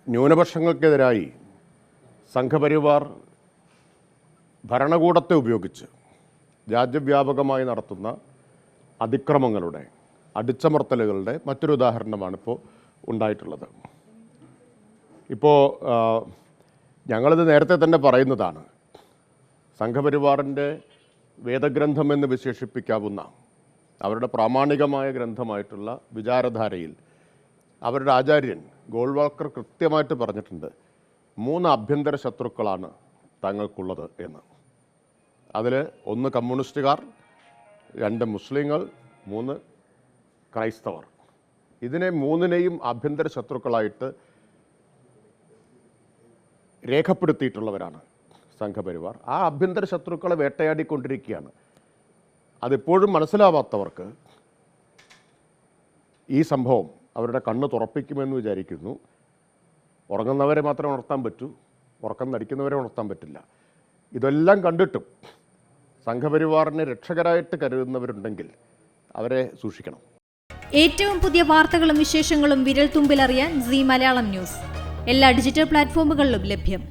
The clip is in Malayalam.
ന്യൂനപക്ഷങ്ങൾക്കെതിരായി സംഘപരിവാർ ഭരണകൂടത്തെ ഉപയോഗിച്ച് രാജ്യവ്യാപകമായി നടത്തുന്ന അതിക്രമങ്ങളുടെ അടിച്ചമർത്തലുകളുടെ മറ്റൊരു ഉദാഹരണമാണ് ഇപ്പോൾ ഉണ്ടായിട്ടുള്ളത്. ഇപ്പോൾ ഞങ്ങളിത് നേരത്തെ തന്നെ പറയുന്നതാണ്. സംഘപരിവാറിൻ്റെ വേദഗ്രന്ഥമെന്ന് വിശേഷിപ്പിക്കാവുന്ന അവരുടെ പ്രാമാണികമായ ഗ്രന്ഥമായിട്ടുള്ള വിചാരധാരയിൽ അവരുടെ ആചാര്യൻ ഗോൾവാൾക്കർ കൃത്യമായിട്ട് പറഞ്ഞിട്ടുണ്ട്, 3 ആഭ്യന്തര ശത്രുക്കളാണ് തങ്ങൾക്കുള്ളത് എന്ന്. അതിൽ 1 കമ്മ്യൂണിസ്റ്റുകാർ, 2 മുസ്ലിങ്ങൾ, 3 ക്രൈസ്തവർ. ഇതിനെ 3നെയും ആഭ്യന്തര ശത്രുക്കളായിട്ട് രേഖപ്പെടുത്തിയിട്ടുള്ളവരാണ് സംഘപരിവാർ. ആ ആഭ്യന്തര ശത്രുക്കളെ വേട്ടയാടിക്കൊണ്ടിരിക്കുകയാണ്. അതെപ്പോഴും മനസ്സിലാവാത്തവർക്ക് ഈ സംഭവം അവരുടെ കണ്ണ് തുറപ്പിക്കുമെന്ന് വിചാരിക്കുന്നു. ഉറങ്ങുന്നവരെ മാത്രമേ ഉണർത്താൻ പറ്റൂ, ഉറക്കം നടിക്കുന്നവരെ ഉണർത്താൻ പറ്റില്ല. ഇതെല്ലാം കണ്ടിട്ടും സംഘപരിവാറിനെ രക്ഷകരായിട്ട് കരുതുന്നവരുണ്ടെങ്കിൽ അവരെ സൂക്ഷിക്കണം. ഏറ്റവും പുതിയ വാർത്തകളും വിശേഷങ്ങളും വിരൽ തുമ്പിലറിയാൻ സീ മലയാളം ന്യൂസ് എല്ലാ ഡിജിറ്റൽ പ്ലാറ്റ്ഫോമുകളിലും ലഭ്യം.